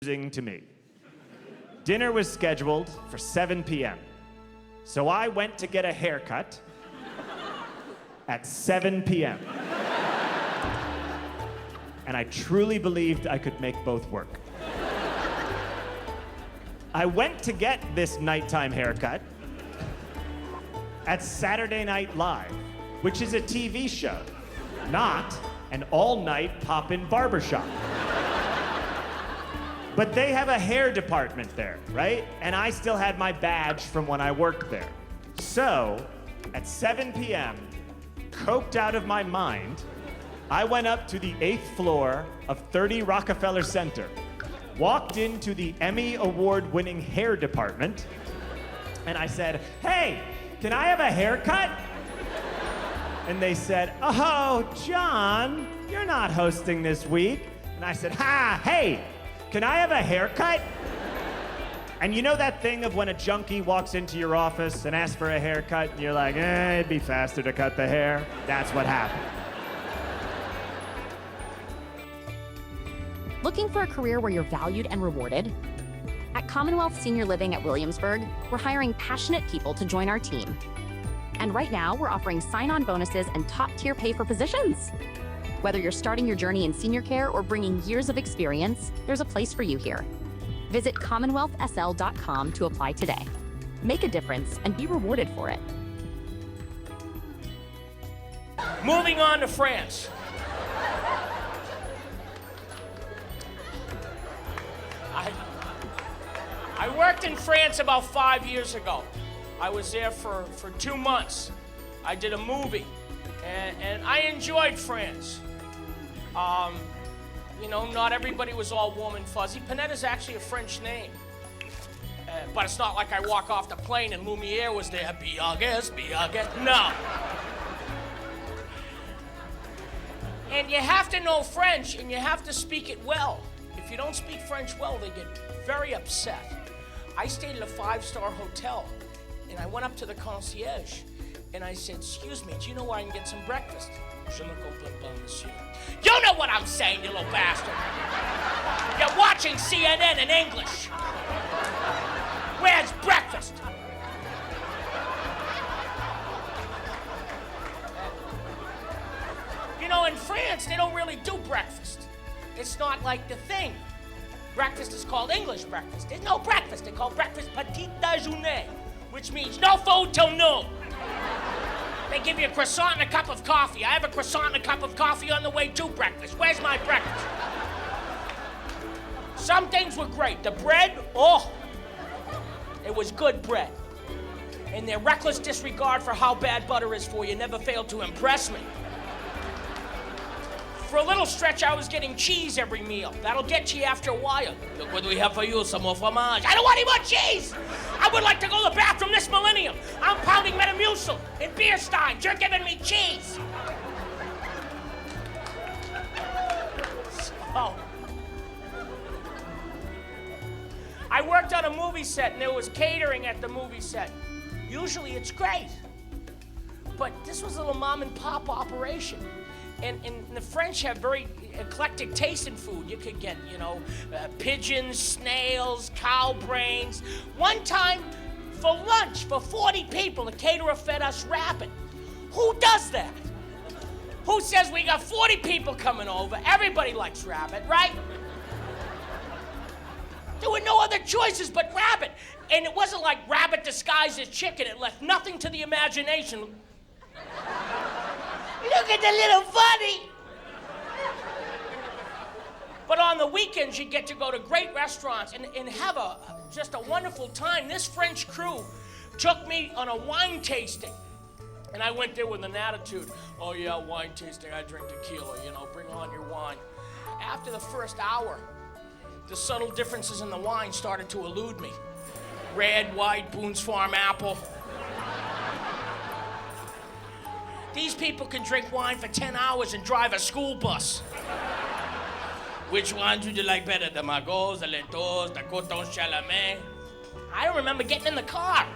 To me. Dinner was scheduled for 7 p.m. So I went to get a haircut at 7 p.m. And I truly believed I could make both work. I went to get this nighttime haircut at Saturday Night Live, which is a TV show, not an all-night pop-in barbershop. But they have a hair department there, right? And I still had my badge from when I worked there. So, at 7 p.m., coked out of my mind, I went up to the 8th floor of 30 Rockefeller Center, walked into the Emmy Award-winning hair department, and I said, "Hey, can I have a haircut?" And they said, "Oh, John, you're not hosting this week." And I said, "Hey, can I have a haircut?" And you know that thing of when a junkie walks into your office and asks for a haircut, and you're like, it'd be faster to cut the hair? That's what happened. Looking for a career where you're valued and rewarded? At Commonwealth Senior Living at Williamsburg, we're hiring passionate people to join our team. And right now, we're offering sign-on bonuses and top-tier pay for positions. Whether you're starting your journey in senior care or bringing years of experience, there's a place for you here. Visit CommonwealthSL.com to apply today. Make a difference and be rewarded for it. Moving on to France. I worked in France about 5 years ago. I was there for 2 months. I did a movie, and I enjoyed France. You know, not everybody was all warm and fuzzy. Panette is actually a French name. But it's not like I walk off the plane and Lumiere was there. Biagues. No. And you have to know French, and you have to speak it well. If you don't speak French well, they get very upset. I stayed at a 5-star hotel, and I went up to the concierge, and I said, "Excuse me, do you know where I can get some breakfast?" "Je ne comprends pas, monsieur." You know what I'm saying, you little bastard. You're watching CNN in English. Where's breakfast? You know, in France, they don't really do breakfast. It's not like the thing. Breakfast is called English breakfast. There's no breakfast. They call breakfast petit déjeuner, which means no food till noon. They give you a croissant and a cup of coffee. I have a croissant and a cup of coffee on the way to breakfast. Where's my breakfast? Some things were great. The bread, it was good bread. And their reckless disregard for how bad butter is for you never failed to impress me. For a little stretch, I was getting cheese every meal. That'll get you after a while. "Look, what do we have for you? Some more fromage." I don't want any more cheese! I would like to go to the bathroom this millennium. I'm pounding Metamucil in beer steins. You're giving me cheese. So, I worked on a movie set, and there was catering at the movie set. Usually it's great. But this was a little mom and pop operation. And the French have very eclectic taste in food. You could get, pigeons, snails, cow brains. One time, for lunch, for 40 people, the caterer fed us rabbit. Who does that? Who says we got 40 people coming over? Everybody likes rabbit, right? There were no other choices but rabbit. And it wasn't like rabbit disguised as chicken. It left nothing to the imagination. Look at the little bunny! But on the weekends, you get to go to great restaurants and have just a wonderful time. This French crew took me on a wine tasting. And I went there with an attitude. "Oh yeah, wine tasting, I drink tequila, bring on your wine." After the first hour, the subtle differences in the wine started to elude me. Red, white, Boone's Farm apple. These people can drink wine for 10 hours and drive a school bus. "Which wine do you like better? The Margaux, the Letos, the Coton Chalamet?" I don't remember getting in the car.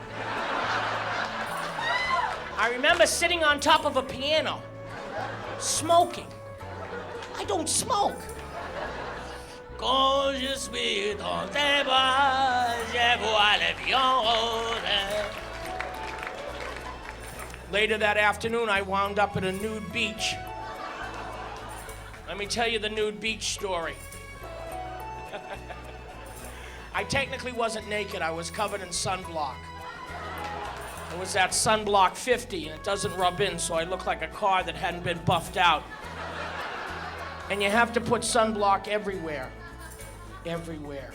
I remember sitting on top of a piano, smoking. I don't smoke. quand je suis dans tes bras, je vois l'avion rôder. Later that afternoon, I wound up at a nude beach. Let me tell you the nude beach story. I technically wasn't naked. I was covered in sunblock. It was that sunblock 50, and it doesn't rub in, so I look like a car that hadn't been buffed out. And you have to put sunblock everywhere. Everywhere.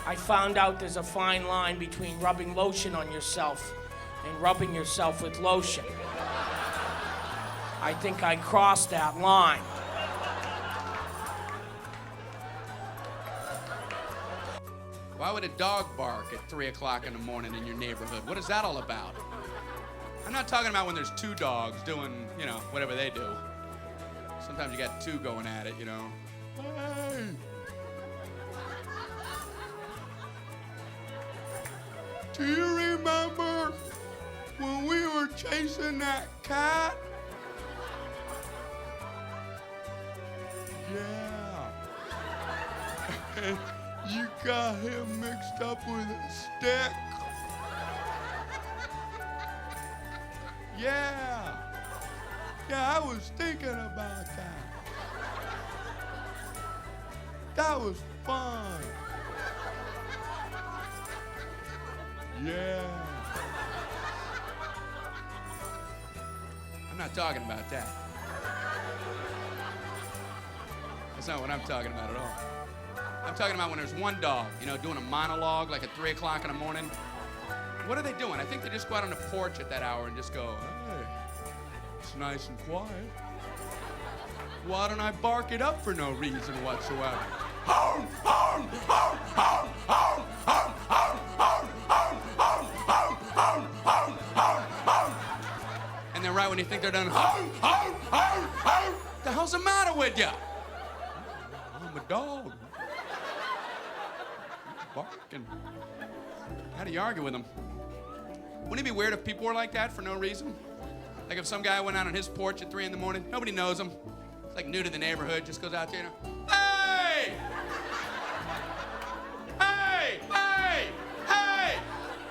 I found out there's a fine line between rubbing lotion on yourself and rubbing yourself with lotion. I think I crossed that line. Why would a dog bark at 3 o'clock in the morning in your neighborhood? What is that all about? I'm not talking about when there's two dogs doing, whatever they do. Sometimes you got two going at it, Hey! Do you remember when we were chasing that cat? Yeah. You got him mixed up with a stick. Yeah. Yeah, I was thinking about that. That was fun. Yeah. I'm not talking about that. That's not what I'm talking about at all. I'm talking about when there's one dog, doing a monologue like at 3 o'clock in the morning. What are they doing? I think they just go out on the porch at that hour and just go, hey, it's nice and quiet. Why don't I bark it up for no reason whatsoever? And then right when you think they're done, what the hell's the matter with you? I'm a dog. Barking. How do you argue with them? Wouldn't it be weird if people were like that for no reason? Like if some guy went out on his porch at 3 in the morning, nobody knows him. It's like new to the neighborhood, just goes out there, hey! Hey! Hey! Hey!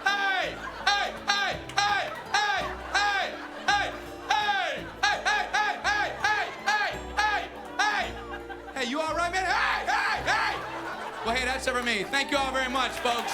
Hey! Hey! Hey! Hey! Hey! Hey! Hey! Hey! Hey! Hey! Hey! Hey! Hey! Hey! You all right, man? Hey! Hey! Hey! Well, hey, that's it for me. Thank you all very much, folks.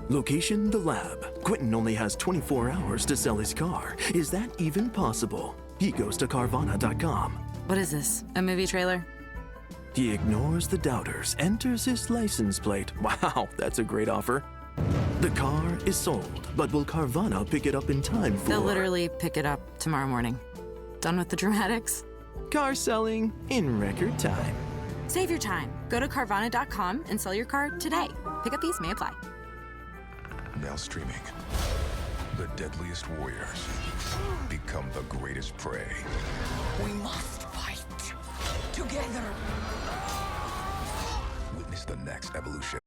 Location, the lab. Quentin only has 24 hours to sell his car. Is that even possible? He goes to Carvana.com. What is this, a movie trailer? He ignores the doubters, enters his license plate. Wow, that's a great offer. The car is sold, but will Carvana pick it up in time for... They'll literally pick it up tomorrow morning. Done with the dramatics? Car selling in record time. Save your time. Go to Carvana.com and sell your car today. Pickup fees may apply. Now streaming. The deadliest warriors become the greatest prey. We must fight together. Witness the next evolution.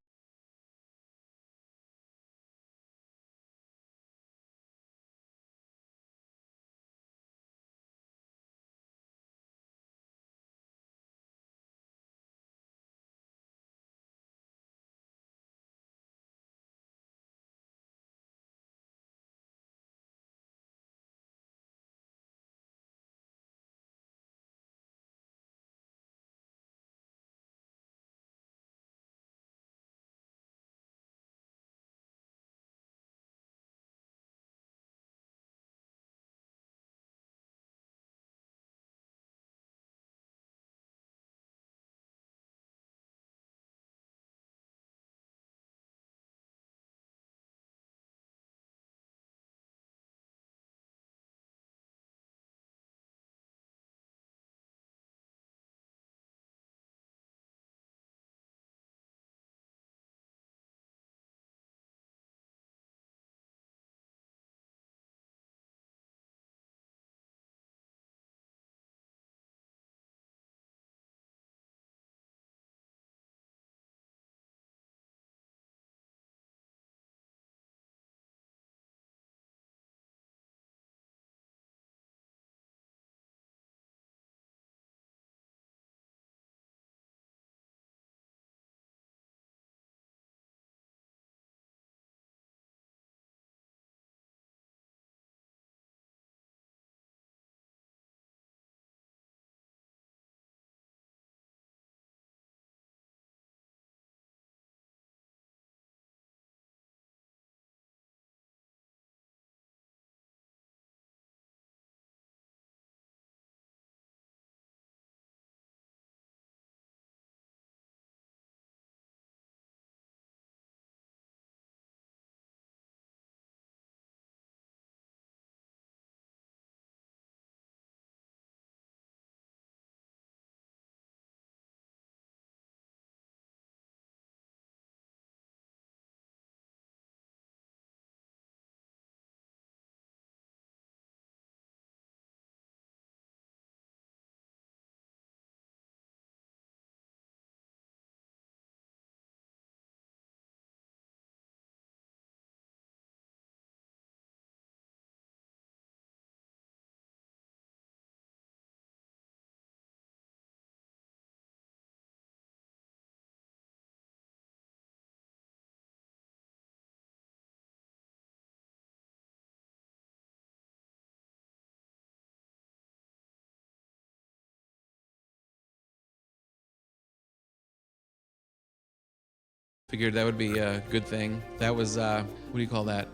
Figured that would be a good thing. That was, what do you call that?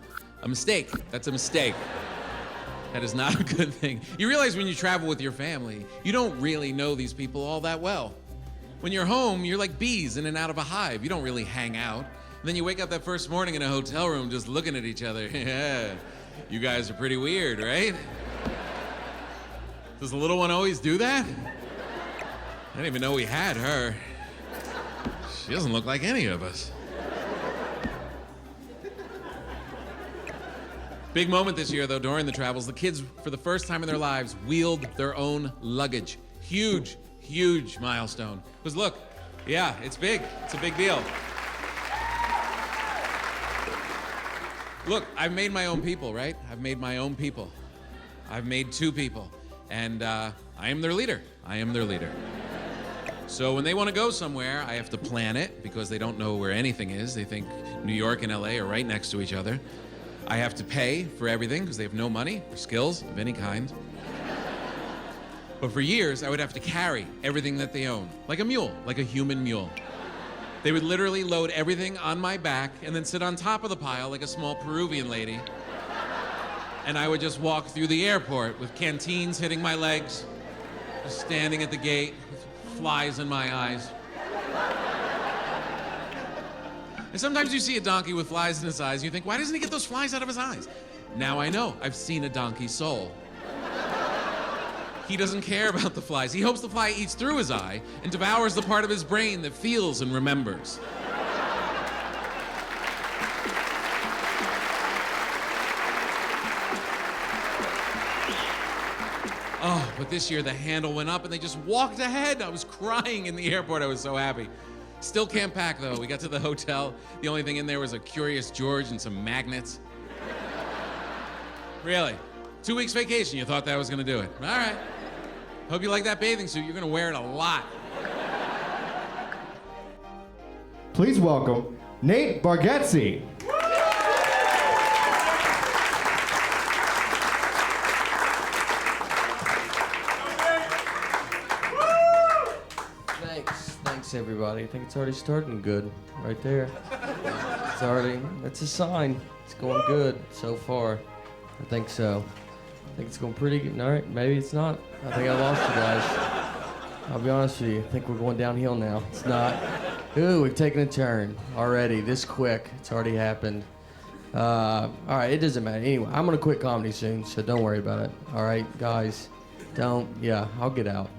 A mistake. That's a mistake. That is not a good thing. You realize when you travel with your family, you don't really know these people all that well. When you're home, you're like bees in and out of a hive. You don't really hang out. And then you wake up that first morning in a hotel room just looking at each other. Yeah, you guys are pretty weird, right? Does the little one always do that? I didn't even know we had her. She doesn't look like any of us. Big moment this year, though, during the travels. The kids, for the first time in their lives, wheeled their own luggage. Huge, huge milestone. Because look, yeah, it's big. It's a big deal. Look, I've made my own people, right? I've made my own people. I've made 2 people. And I am their leader. I am their leader. So when they want to go somewhere, I have to plan it because they don't know where anything is. They think New York and LA are right next to each other. I have to pay for everything because they have no money or skills of any kind. But for years, I would have to carry everything that they own, like a mule, like a human mule. They would literally load everything on my back and then sit on top of the pile like a small Peruvian lady. And I would just walk through the airport with canteens hitting my legs, just standing at the gate with flies in my eyes. And sometimes you see a donkey with flies in his eyes, and you think, why doesn't he get those flies out of his eyes? Now I know. I've seen a donkey's soul. He doesn't care about the flies. He hopes the fly eats through his eye and devours the part of his brain that feels and remembers. Oh, but this year the handle went up and they just walked ahead. I was crying in the airport. I was so happy. Still can't pack, though. We got to the hotel. The only thing in there was a Curious George and some magnets. Really? 2 weeks vacation, you thought that was gonna do it. All right. Hope you like that bathing suit. You're gonna wear it a lot. Please welcome Nate Bargatze. Thanks everybody. I think it's already starting good right there. That's a sign. It's going good so far. I think so. I think it's going pretty good. All right, maybe it's not. I think I lost you guys. I'll be honest with you. I think we're going downhill now. It's not. Ooh, we've taken a turn already. This quick. It's already happened. All right, it doesn't matter. Anyway, I'm going to quit comedy soon, so don't worry about it. All right, guys. Yeah, I'll get out.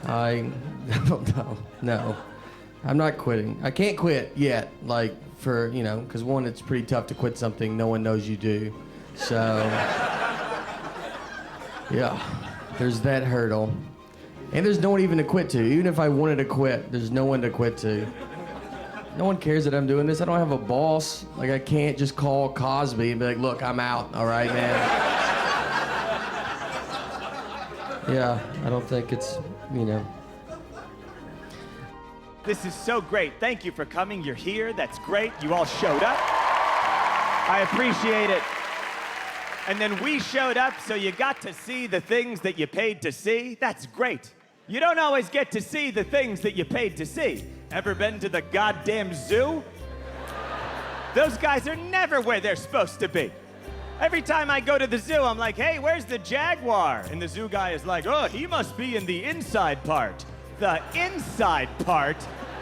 I don't know. No. I'm not quitting. I can't quit yet, because one, it's pretty tough to quit something no one knows you do. So, yeah, there's that hurdle. And there's no one even to quit to. Even if I wanted to quit, there's no one to quit to. No one cares that I'm doing this. I don't have a boss. Like, I can't just call Cosby and be like, look, I'm out, all right, man? Yeah, I don't think it's, This is so great. Thank you for coming. You're here. That's great. You all showed up. I appreciate it. And then we showed up, so you got to see the things that you paid to see. That's great. You don't always get to see the things that you paid to see. Ever been to the goddamn zoo? Those guys are never where they're supposed to be. Every time I go to the zoo, I'm like, hey, where's the jaguar? And the zoo guy is like, oh, he must be in the inside part. The inside part?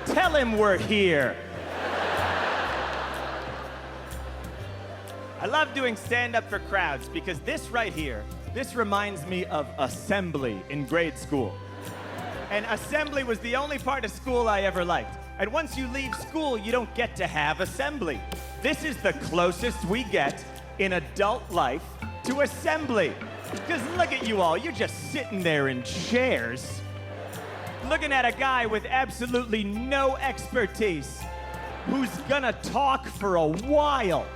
Tell him we're here. I love doing stand-up for crowds because this right here, this reminds me of assembly in grade school. And assembly was the only part of school I ever liked. And once you leave school, you don't get to have assembly. This is the closest we get in adult life to assembly. Because look at you all, you're just sitting there in chairs, looking at a guy with absolutely no expertise who's gonna talk for a while.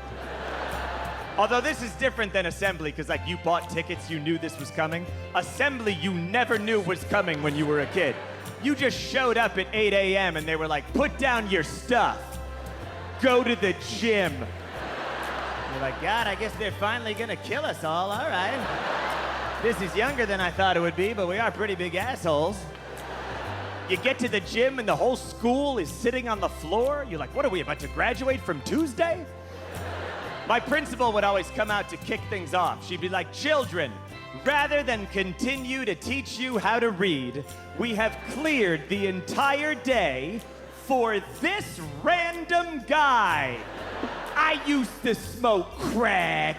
Although this is different than assembly, because like you bought tickets, you knew this was coming. Assembly, you never knew was coming when you were a kid. You just showed up at 8 a.m. and they were like, put down your stuff. Go to the gym. You're like, God, I guess they're finally gonna kill us all right. This is younger than I thought it would be, but we are pretty big assholes. You get to the gym and the whole school is sitting on the floor. You're like, what are we, about to graduate from Tuesday? My principal would always come out to kick things off. She'd be like, children, rather than continue to teach you how to read, we have cleared the entire day for this random guy. I used to smoke crack.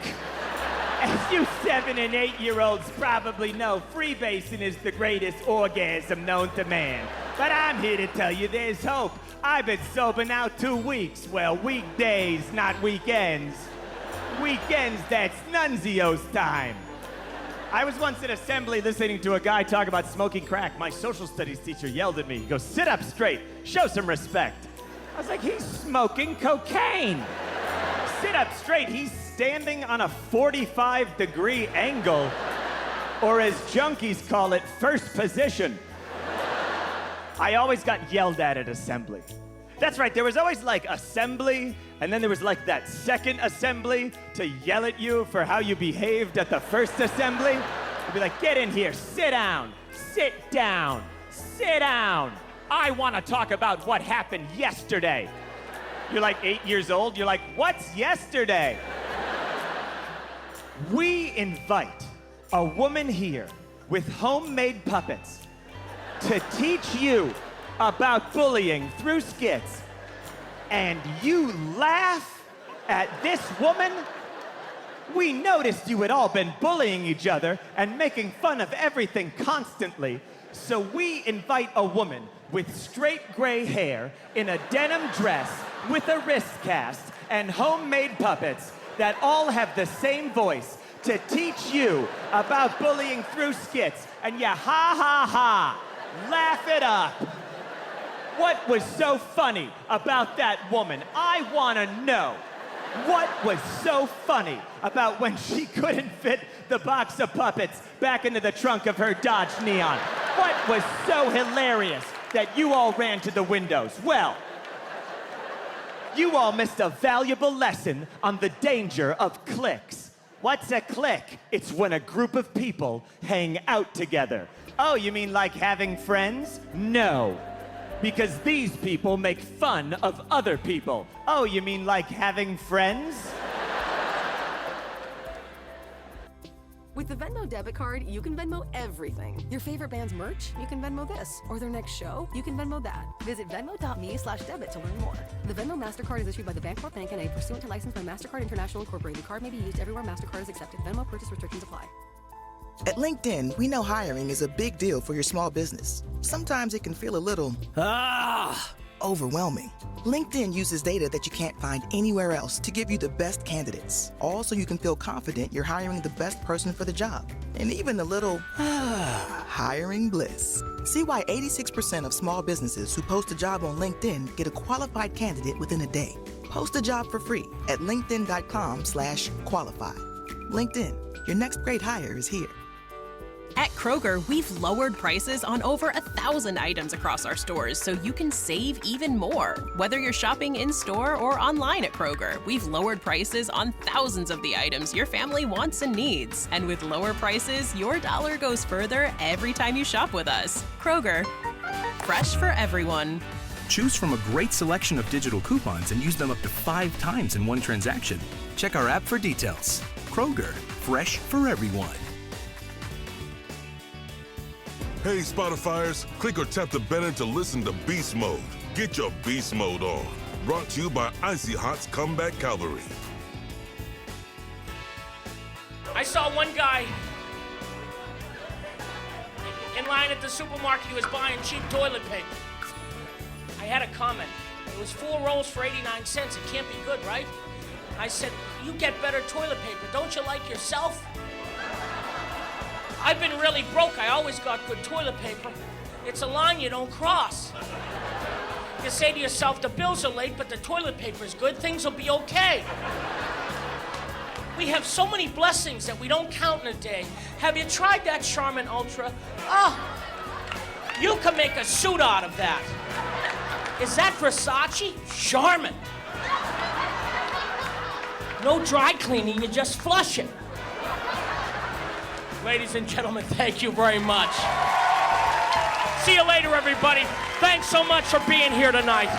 As you 7 and 8-year-olds probably know, freebasing is the greatest orgasm known to man. But I'm here to tell you there's hope. I've been sober now 2 weeks. Well, weekdays, not weekends. Weekends, that's Nunzio's time. I was once in assembly listening to a guy talk about smoking crack. My social studies teacher yelled at me. He goes, sit up straight, show some respect. I was like, he's smoking cocaine. Sit up straight, he's standing on a 45-degree angle, or as junkies call it, first position. I always got yelled at assembly. That's right, there was always like assembly, and then there was like that second assembly to yell at you for how you behaved at the first assembly. They'd be like, get in here, sit down, sit down, sit down. I want to talk about what happened yesterday. You're like 8 years old, you're like, what's yesterday? We invite a woman here with homemade puppets to teach you about bullying through skits, and you laugh at this woman? We noticed you had all been bullying each other and making fun of everything constantly, so we invite a woman with straight gray hair in a denim dress with a wrist cast and homemade puppets that all have the same voice to teach you about bullying through skits, and you ha, laugh it up. What was so funny about that woman? I want to know. What was so funny about when she couldn't fit the box of puppets back into the trunk of her Dodge Neon? What was so hilarious that you all ran to the windows? Well, you all missed a valuable lesson on the danger of cliques. What's a clique? It's when a group of people hang out together. Oh, you mean like having friends? No. Because these people make fun of other people. Oh, you mean like having friends? With the Venmo debit card, you can Venmo everything. Your favorite band's merch? You can Venmo this. Or their next show? You can Venmo that. Visit venmo.me/debit to learn more. The Venmo MasterCard is issued by the Bancorp Bank N.A. pursuant to license by MasterCard International Incorporated. The card may be used everywhere MasterCard is accepted. Venmo purchase restrictions apply. At LinkedIn, we know hiring is a big deal for your small business. Sometimes it can feel a little, overwhelming. LinkedIn uses data that you can't find anywhere else to give you the best candidates. All so you can feel confident you're hiring the best person for the job. And even a little, hiring bliss. See why 86% of small businesses who post a job on LinkedIn get a qualified candidate within a day. Post a job for free at linkedin.com/qualify. LinkedIn, your next great hire is here. At Kroger, we've lowered prices on over 1,000 items across our stores so you can save even more. Whether you're shopping in-store or online at Kroger, we've lowered prices on thousands of the items your family wants and needs. And with lower prices, your dollar goes further every time you shop with us. Kroger, fresh for everyone. Choose from a great selection of digital coupons and use them up to 5 times in one transaction. Check our app for details. Kroger, fresh for everyone. Hey, Spotifyers, click or tap the banner to listen to Beast Mode. Get your Beast Mode on. Brought to you by Icy Hot's Comeback Cavalry. I saw one guy in line at the supermarket. He was buying cheap toilet paper. I had a comment. It was 4 rolls for 89 cents. It can't be good, right? I said, you get better toilet paper. Don't you like yourself? I've been really broke. I always got good toilet paper. It's a line you don't cross. You say to yourself, the bills are late, but the toilet paper is good. Things will be okay. We have so many blessings that we don't count in a day. Have you tried that Charmin Ultra? Oh, you can make a suit out of that. Is that Versace? Charmin. No dry cleaning, you just flush it. Ladies and gentlemen, thank you very much. See you later, everybody. Thanks so much for being here tonight.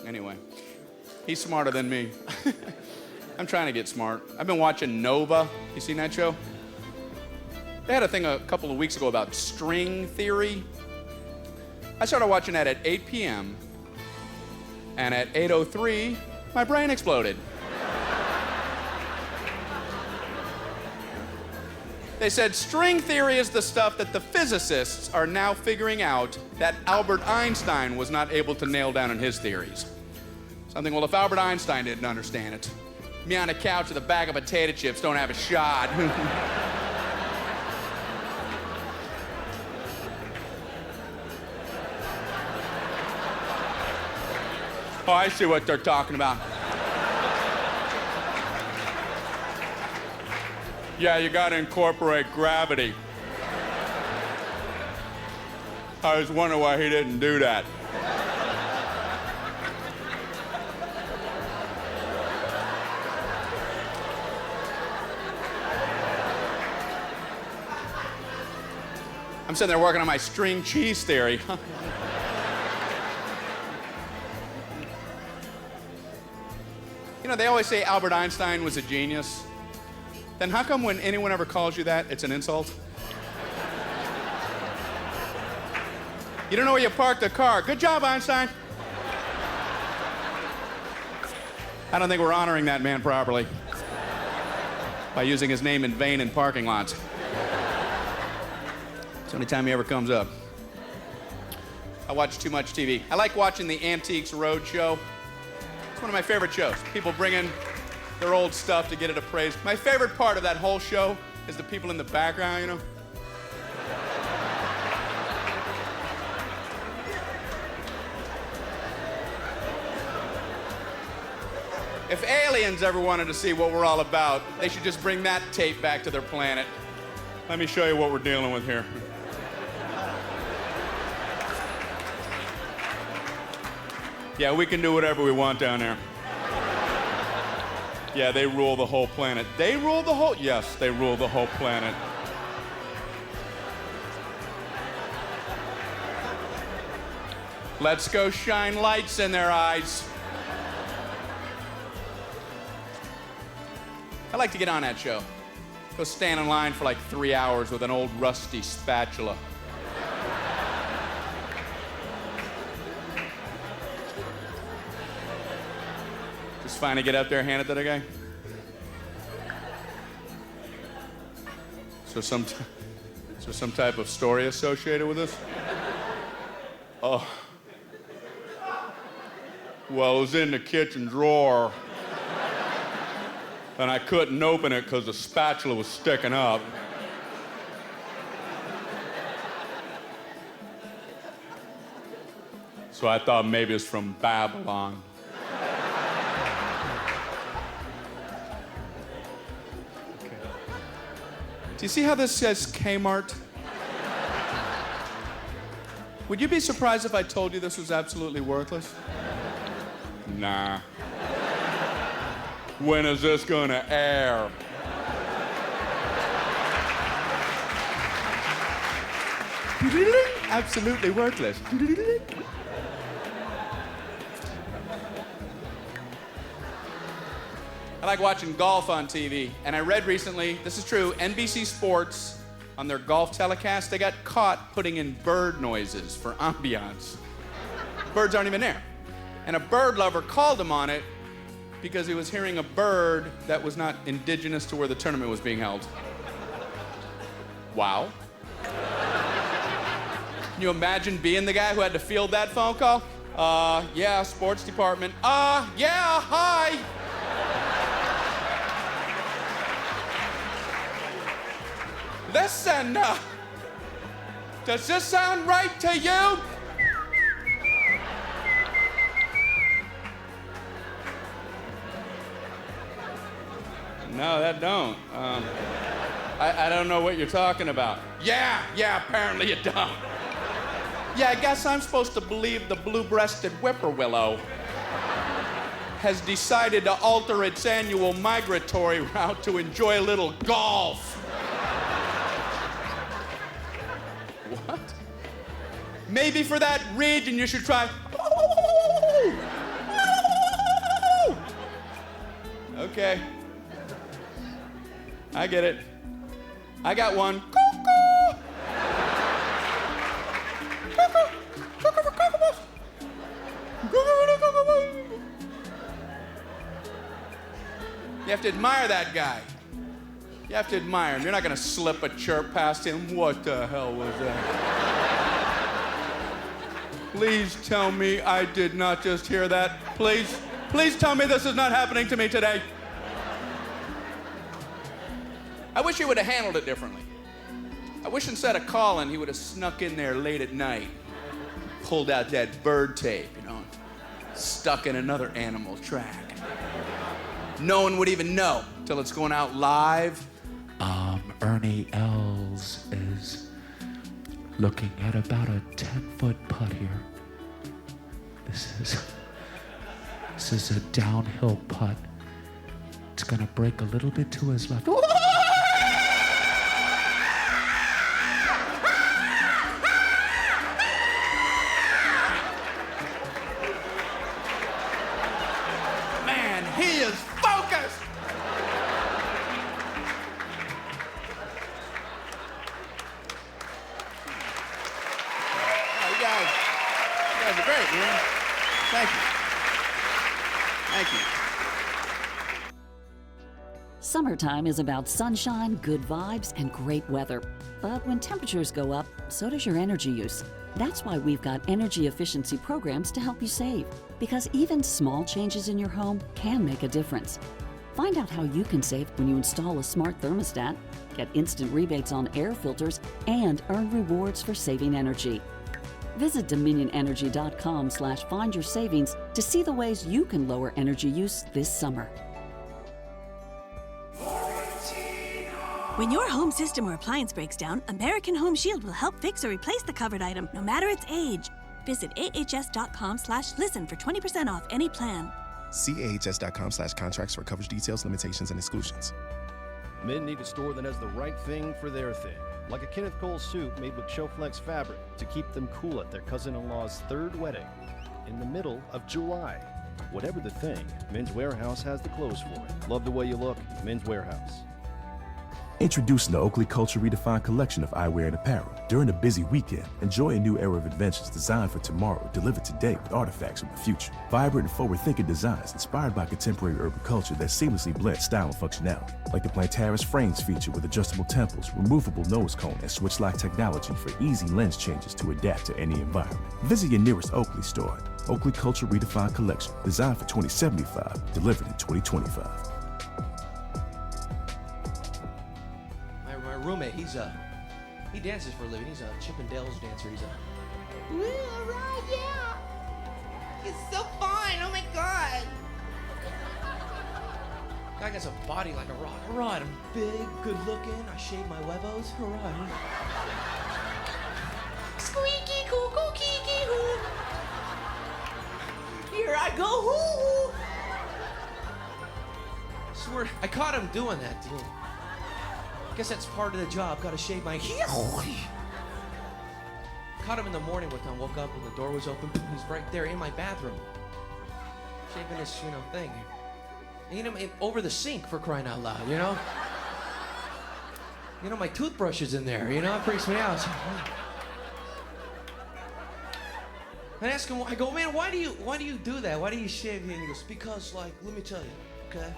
Anyway, he's smarter than me. I'm trying to get smart. I've been watching Nova. You seen that show? They had a thing a couple of weeks ago about string theory. I started watching that at 8 p.m. and at 8:03, my brain exploded. They said string theory is the stuff that the physicists are now figuring out that Albert Einstein was not able to nail down in his theories. Something, well, if Albert Einstein didn't understand it, me on a couch with a bag of potato chips don't have a shot. Oh, I see what they're talking about. Yeah, you gotta incorporate gravity. I was wondering why he didn't do that. I'm sitting there working on my string cheese theory. You know, they always say Albert Einstein was a genius. Then how come when anyone ever calls you that, it's an insult? You don't know where you parked the car. Good job, Einstein. I don't think we're honoring that man properly by using his name in vain in parking lots. It's the only time he ever comes up. I watch too much TV. I like watching the Antiques Roadshow. It's one of my favorite shows. People bring in their old stuff to get it appraised. My favorite part of that whole show is the people in the background, you know? If aliens ever wanted to see what we're all about, they should just bring that tape back to their planet. Let me show you what we're dealing with here. Yeah, we can do whatever we want down there. Yeah, they rule the whole planet. They rule the whole... Yes, they rule the whole planet. Let's go shine lights in their eyes. I like to get on that show. Go stand in line for like 3 hours with an old rusty spatula. Just finally get up there, hand it to the guy. Is there some type of story associated with this? Oh. Well, it was in the kitchen drawer. And I couldn't open it because the spatula was sticking up. So I thought maybe it's from Babylon. Okay. Do you see how this says Kmart? Would you be surprised if I told you this was absolutely worthless? Nah. When is this gonna air? Absolutely worthless. I like watching golf on TV, and I read recently, this is true, NBC Sports, on their golf telecast, they got caught putting in bird noises for ambiance. Birds aren't even there. And a bird lover called him on it because he was hearing a bird that was not indigenous to where the tournament was being held. Wow. Can you imagine being the guy who had to field that phone call? Yeah, sports department. Yeah, hi. Listen, does this sound right to you? No, that don't. I don't know what you're talking about. Yeah, apparently you don't. Yeah, I guess I'm supposed to believe the blue-breasted whippoorwillow has decided to alter its annual migratory route to enjoy a little golf. What? Maybe for that region you should try. Okay. I get it. I got one. You have to admire that guy. You have to admire him. You're not gonna slip a chirp past him. What the hell was that? Please tell me I did not just hear that. Please tell me this is not happening to me today. I wish he would have handled it differently. I wish instead of calling, he would have snuck in there late at night, pulled out that bird tape, stuck in another animal track. No one would even know till it's going out live. Ernie Els is looking at about a 10-foot putt here. This is a downhill putt. It's gonna break a little bit to his left. Man, he is focused. Oh, you guys are great, man. Thank you. Thank you. Summertime is about sunshine, good vibes, and great weather. But when temperatures go up, so does your energy use. That's why we've got energy efficiency programs to help you save. Because even small changes in your home can make a difference. Find out how you can save when you install a smart thermostat, get instant rebates on air filters, and earn rewards for saving energy. Visit DominionEnergy.com/findyoursavings to see the ways you can lower energy use this summer. When your home system or appliance breaks down, American Home Shield will help fix or replace the covered item, no matter its age. Visit ahs.com/listen for 20% off any plan. See ahs.com/contracts for coverage details, limitations, and exclusions. Men need a store that has the right thing for their thing. Like a Kenneth Cole suit made with Showflex fabric to keep them cool at their cousin-in-law's third wedding in the middle of July. Whatever the thing, Men's Warehouse has the clothes for it. Love the way you look, Men's Warehouse. Introducing the Oakley Culture Redefined collection of eyewear and apparel. During a busy weekend, enjoy a new era of adventures designed for tomorrow, delivered today with artifacts from the future. Vibrant and forward-thinking designs inspired by contemporary urban culture that seamlessly blend style and functionality. Like the Plantaris frames feature with adjustable temples, removable nose cone, and switch-lock technology for easy lens changes to adapt to any environment. Visit your nearest Oakley store. Oakley Culture Redefined collection, designed for 2075, delivered in 2025. Roommate, he dances for a living. He's a Chippendales dancer. He's a... Ooh, all right, yeah. He's so fine. Oh my God. Guy got a body like a rock. All right, I'm big, good looking. I shave my huevos. All right. Squeaky cuckoo kiki hoo. Here I go hoo. Swear, I caught him doing that, dude. I guess that's part of the job. Gotta shave my Caught him in the morning one time. Woke up and the door was open. He's right there in my bathroom, shaving his, thing. And, over the sink, for crying out loud, my toothbrush is in there. It freaks me out. I ask him. I go, man, why do you do that? Why do you shave here? And he goes, because, let me tell you, okay.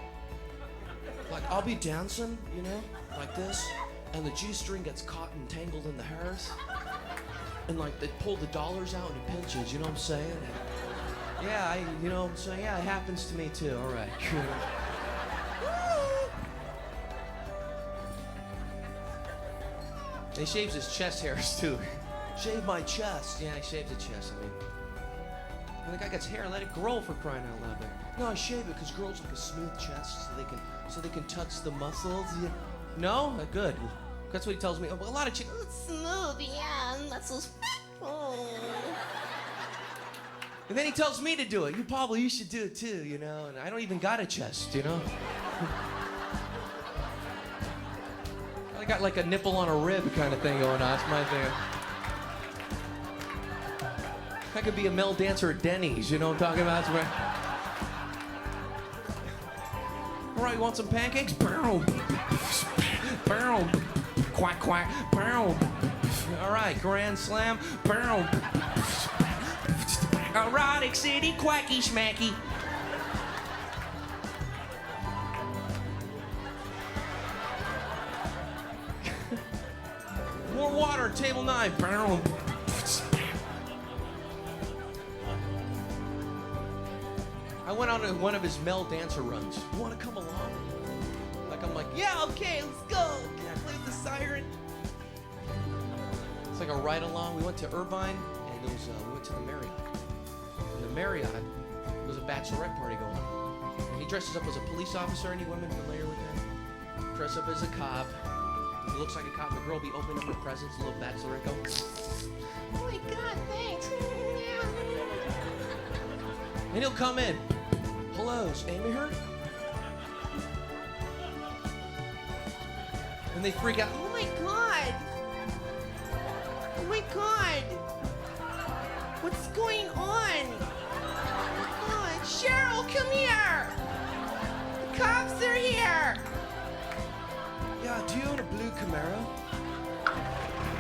I'll be dancing, like this, and the G-string gets caught and tangled in the hairs, and they pull the dollars out and it pinches, you know what I'm saying? And, yeah, you know what I'm saying? Yeah, it happens to me too, all right. He shaves his chest hairs too. Shave my chest. Yeah, he shaves the chest, And the guy gets hair, let it grow, for crying out loud there. No, I shave it because girls like a smooth chest so they can touch the muscles. No? Good. That's what he tells me. A lot of chicks. It's smooth, yeah, and that's so. Oh. And then he tells me to do it. You should do it too, you know? And I don't even got a chest, you know? I got like a nipple on a rib kind of thing going on. That's my thing. I could be a male dancer at Denny's, you know what I'm talking about? That's right. All right, you want some pancakes? Boom. Boom. Quack, quack. Boom. All right, grand slam. Boom. Erotic city, quacky schmacky. More water, table 9. Boom. I went on one of his male dancer runs. You want to come along? Like, I'm like, yeah, okay, let's go. Can I play with the siren? It's like a ride along. We went to Irvine, and we went to the Marriott. In the Marriott, there was a bachelorette party going on. And he dresses up as a police officer. Any women familiar with that? Dress up as a cop. He looks like a cop. The girl be opening up her presents. A little bachelorette go. Oh my God, thanks. And he'll come in. Hello, is Amy here? And they freak out. Oh my God. Oh my God. What's going on? Oh my God. Cheryl, come here. The cops are here. Yeah, do you own a blue Camaro?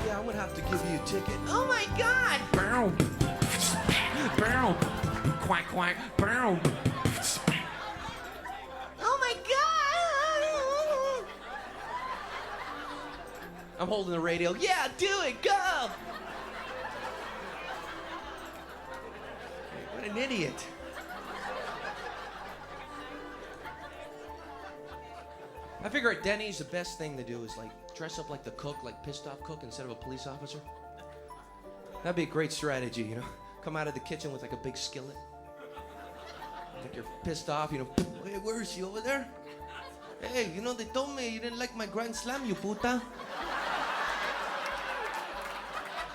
Yeah, I'm gonna have to give you a ticket. Oh my God. Boom. Boom. Quack, quack. Boom. Oh my God. I'm holding the radio. Yeah, do it. Go. What an idiot. I figure at Denny's the best thing to do is like dress up like the cook, like pissed off cook instead of a police officer. That'd be a great strategy, you know? Come out of the kitchen with like a big skillet. Like you're pissed off, you know. Hey, where is she over there? Hey, you know, they told me you didn't like my grand slam, you puta.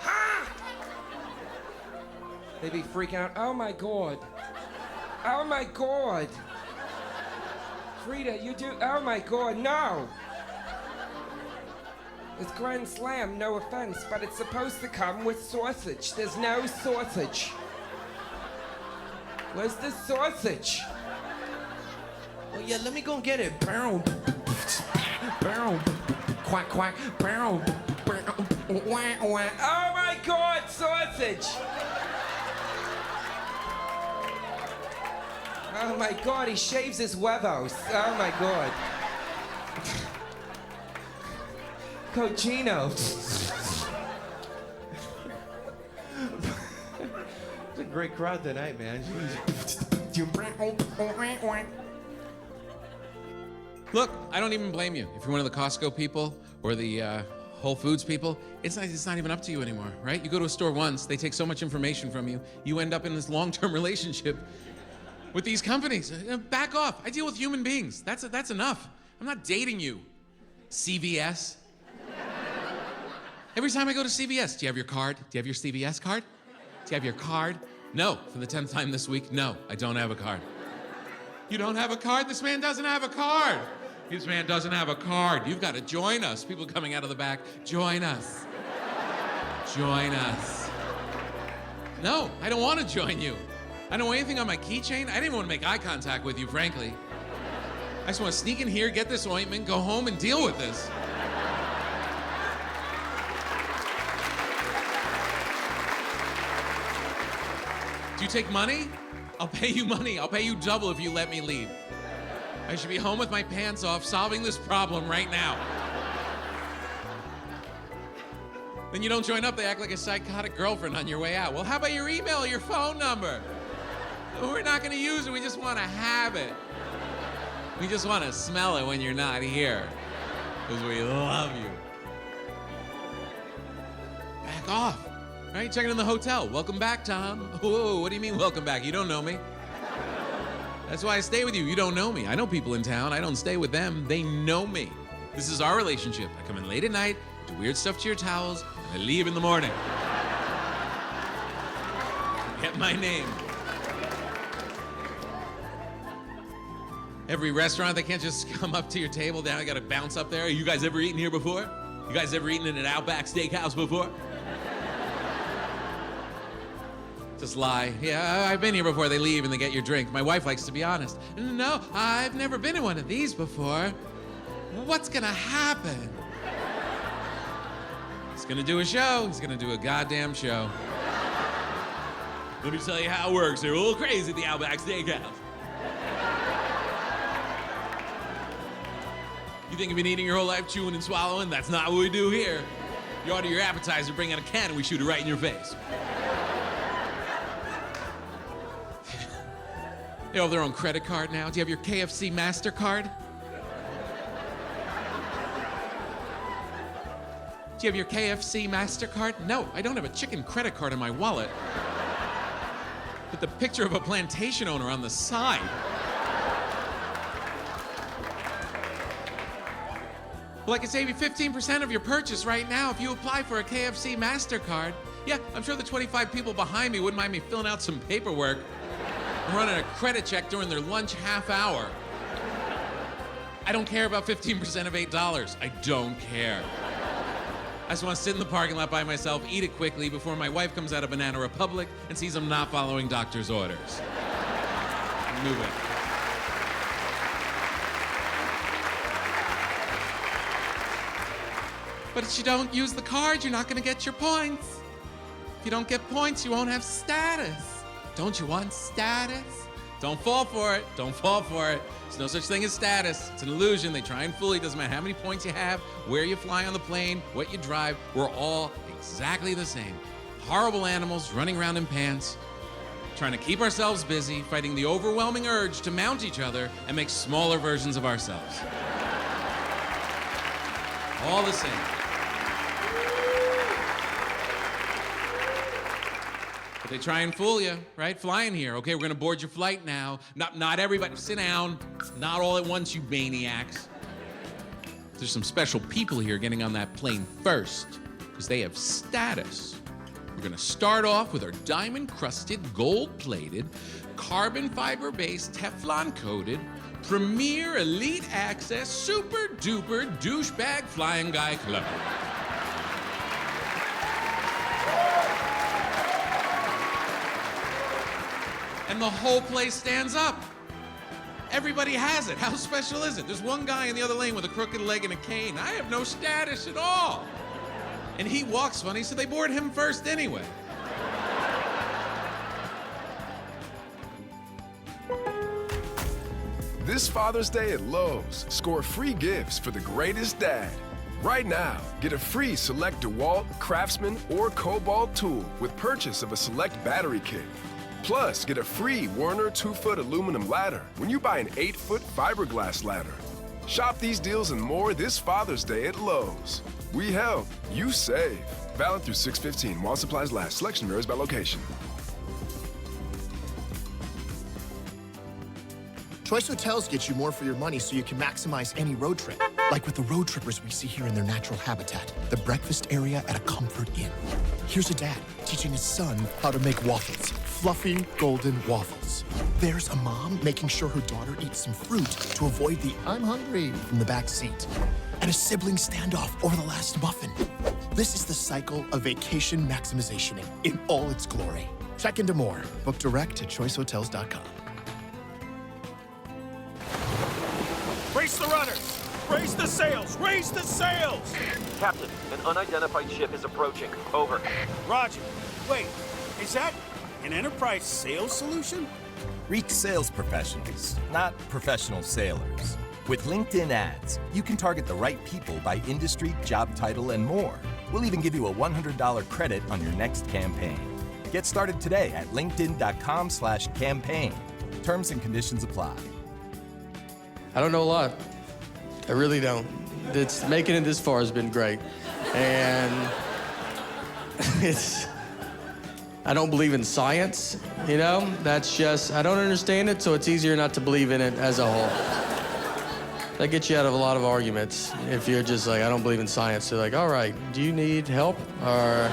Ha! They'd be freaking out. Oh my God. Oh my God. Frida, you do. Oh my God, no. It's grand slam, no offense, but it's supposed to come with sausage. There's no sausage. Where's the sausage? Oh yeah, let me go and get it. Boom. Boom. Quack, quack. Boom. Wah, wah. Oh my God, sausage! Oh my God, he shaves his huevos. Oh my God. Cochino. It's a great crowd tonight, man. Look, I don't even blame you. If you're one of the Costco people or the Whole Foods people, it's not even up to you anymore, right? You go to a store once, they take so much information from you, you end up in this long-term relationship with these companies. Back off. I deal with human beings. That's enough. I'm not dating you. CVS. Every time I go to CVS, do you have your card? Do you have your CVS card? Do you have your card? No. For the 10th time this week, no, I don't have a card. You don't have a card? This man doesn't have a card. This man doesn't have a card. You've got to join us. People coming out of the back, join us. Join us. No, I don't want to join you. I don't want anything on my keychain. I didn't even want to make eye contact with you, frankly. I just want to sneak in here, get this ointment, go home and deal with this. Do you take money? I'll pay you money. I'll pay you double if you let me leave. I should be home with my pants off, solving this problem right now. Then you don't join up, they act like a psychotic girlfriend on your way out. Well, how about your email or your phone number? We're not gonna use it, we just wanna have it. We just wanna smell it when you're not here. Because we love you. Back off. All right, checking in the hotel. Welcome back, Tom. Whoa, what do you mean welcome back? You don't know me. That's why I stay with you. You don't know me. I know people in town. I don't stay with them. They know me. This is our relationship. I come in late at night, do weird stuff to your towels, and I leave in the morning. Get my name. Every restaurant, they can't just come up to your table down. I gotta bounce up there. You guys ever eaten here before? You guys ever eaten in an Outback Steakhouse before? Just lie. Yeah, I've been here before. They leave and they get your drink. My wife likes to be honest. No, I've never been in one of these before. What's gonna happen? He's gonna do a show. He's gonna do a goddamn show. Let me tell you how it works. They're a little crazy at the Outback Steakhouse. You think you've been eating your whole life, chewing and swallowing? That's not what we do here. You order your appetizer, bring out a can, and we shoot it right in your face. They have their own credit card now. Do you have your KFC MasterCard? Do you have your KFC MasterCard? No, I don't have a chicken credit card in my wallet. But the picture of a plantation owner on the side. Well, I can save you 15% of your purchase right now if you apply for a KFC MasterCard. Yeah, I'm sure the 25 people behind me wouldn't mind me filling out some paperwork and running a credit check during their lunch half hour. I don't care about 15% of $8. I don't care. I just want to sit in the parking lot by myself, eat it quickly before my wife comes out of Banana Republic and sees I'm not following doctor's orders. Move it. But if you don't use the card, you're not gonna get your points. If you don't get points, you won't have status. Don't you want status? Don't fall for it. Don't fall for it. There's no such thing as status. It's an illusion. They try and fool you. Doesn't matter how many points you have, where you fly on the plane, what you drive. We're all exactly the same. Horrible animals running around in pants, trying to keep ourselves busy, fighting the overwhelming urge to mount each other and make smaller versions of ourselves. All the same. But they try and fool you, right? Flying here. Okay, we're gonna board your flight now. Not everybody, sit down. Not all at once, you maniacs. There's some special people here getting on that plane first, because they have status. We're gonna start off with our diamond-crusted, gold-plated, carbon fiber-based, Teflon-coated, premier elite access, super-duper douchebag flying guy club. And the whole place stands up. Everybody has it. How special is it? There's one guy in the other lane with a crooked leg and a cane. I have no status at all. And he walks funny, so they board him first anyway. This Father's Day at Lowe's, score free gifts for the greatest dad. Right now, get a free select DeWalt, Craftsman, or Cobalt tool with purchase of a select battery kit. Plus, get a free Werner 2-foot aluminum ladder when you buy an 8-foot fiberglass ladder. Shop these deals and more this Father's Day at Lowe's. We help, you save. Valid through 6/15 while supplies last. Selection varies by location. Choice Hotels gets you more for your money so you can maximize any road trip. Like with the road trippers we see here in their natural habitat, the breakfast area at a Comfort Inn. Here's a dad teaching his son how to make waffles, fluffy golden waffles. There's a mom making sure her daughter eats some fruit to avoid the "I'm hungry" from the back seat. And a sibling standoff over the last muffin. This is the cycle of vacation maximization in all its glory. Check into more. Book direct at choicehotels.com. Brace the runners! Raise the sails! Raise the sails! Captain, an unidentified ship is approaching. Over. Roger. Wait, is that an enterprise sales solution? Reach sales professionals, not professional sailors. With LinkedIn ads, you can target the right people by industry, job title, and more. We'll even give you a $100 credit on your next campaign. Get started today at linkedin.com/campaign. Terms and conditions apply. I don't know a lot. I really don't. Making it this far has been great. And I don't believe in science, you know? That's just, I don't understand it, so it's easier not to believe in it as a whole. That gets you out of a lot of arguments. If you're just like, I don't believe in science, they're like, all right, do you need help? Or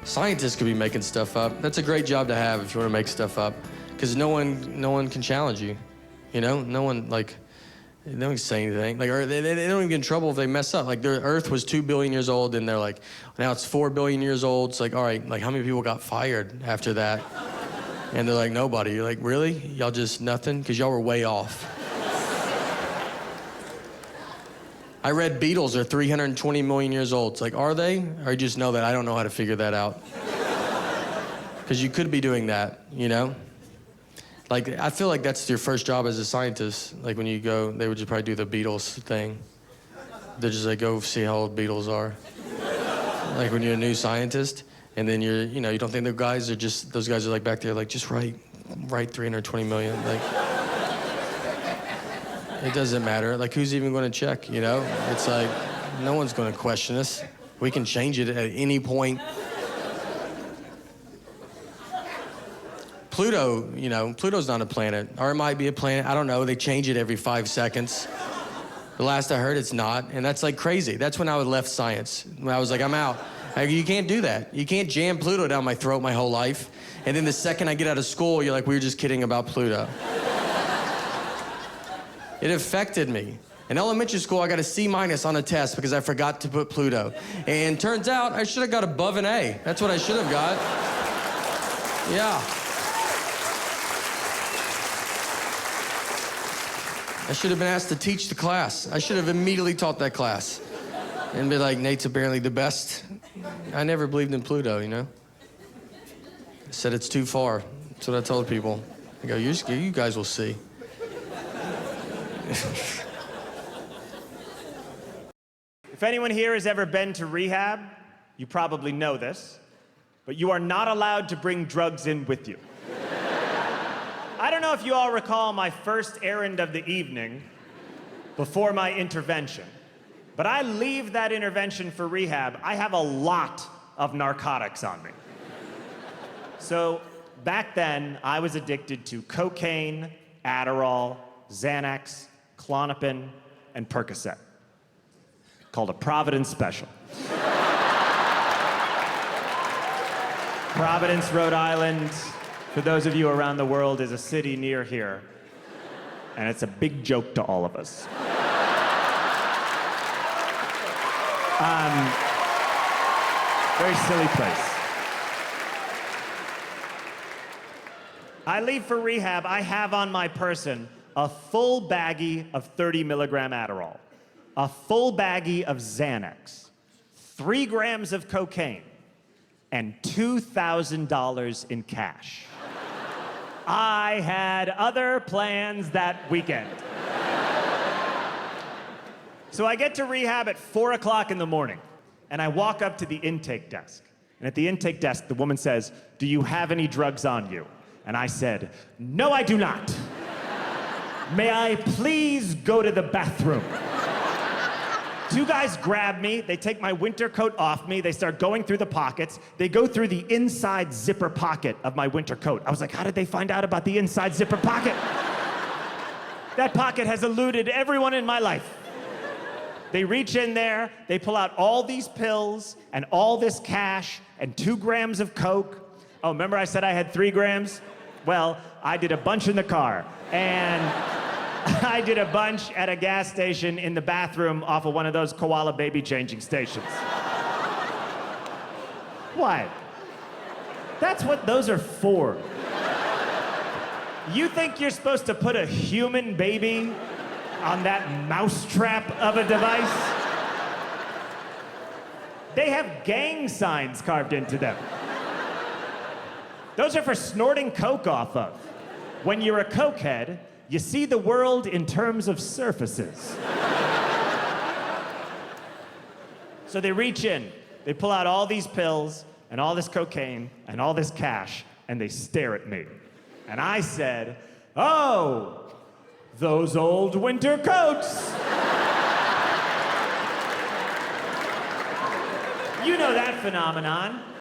scientists could be making stuff up. That's a great job to have if you want to make stuff up, because no one can challenge you. You know, no one can say anything. Like, or they don't even get in trouble if they mess up. Like, the Earth was 2 billion years old, and they're like, now it's 4 billion years old. It's like, all right, like, how many people got fired after that? And they're like, nobody. You're like, really? Y'all just nothing? Because y'all were way off. I read Beatles are 320 million years old. It's like, are they? Or you just know that I don't know how to figure that out. Because you could be doing that, you know? Like, I feel like that's your first job as a scientist. Like, when you go, they would just probably do the Beatles thing. They're just like, go see how old Beatles are. Like, when you're a new scientist, and then you don't think those guys are like back there, like, just write 320 million. Like, it doesn't matter. Like, who's even going to check, you know? It's like, no one's going to question us. We can change it at any point. Pluto, Pluto's not a planet. Or it might be a planet. I don't know. They change it every 5 seconds. The last I heard, it's not. And that's like crazy. That's when I would left science. When I was like, I'm out. Like, you can't do that. You can't jam Pluto down my throat my whole life. And then the second I get out of school, you're like, we were just kidding about Pluto. It affected me. In elementary school, I got a C- on a test because I forgot to put Pluto. And turns out I should have got above an A. That's what I should have got. Yeah. I should have been asked to teach the class. I should have immediately taught that class. And be like, Nate's apparently the best. I never believed in Pluto, you know? I said it's too far. That's what I told people. I go, you guys will see. If anyone here has ever been to rehab, you probably know this, but you are not allowed to bring drugs in with you. I don't know if you all recall my first errand of the evening before my intervention, but I leave that intervention for rehab. I have a lot of narcotics on me. So back then, I was addicted to cocaine, Adderall, Xanax, Klonopin, and Percocet, called a Providence Special. Providence, Rhode Island, for those of you around the world, is a city near here, and it's a big joke to all of us. Very silly place. I leave for rehab. I have on my person a full baggie of 30 milligram Adderall, a full baggie of Xanax, 3 grams of cocaine, and $2,000 in cash. I had other plans that weekend. So I get to rehab at 4 o'clock in the morning, and I walk up to the intake desk. And at the intake desk, the woman says, "Do you have any drugs on you?" And I said, "No, I do not. May I please go to the bathroom?" 2 guys grab me, they take my winter coat off me, they start going through the pockets, they go through the inside zipper pocket of my winter coat. I was like, how did they find out about the inside zipper pocket? That pocket has eluded everyone in my life. They reach in there, they pull out all these pills and all this cash and 2 grams of coke. Oh, remember I said I had 3 grams? Well, I did a bunch in the car, and I did a bunch at a gas station in the bathroom off of one of those koala baby changing stations. What? That's what those are for. You think you're supposed to put a human baby on that mousetrap of a device? They have gang signs carved into them. Those are for snorting coke off of. When you're a cokehead, you see the world in terms of surfaces. So they reach in, they pull out all these pills and all this cocaine and all this cash, and they stare at me. And I said, "Oh, those old winter coats." You know that phenomenon.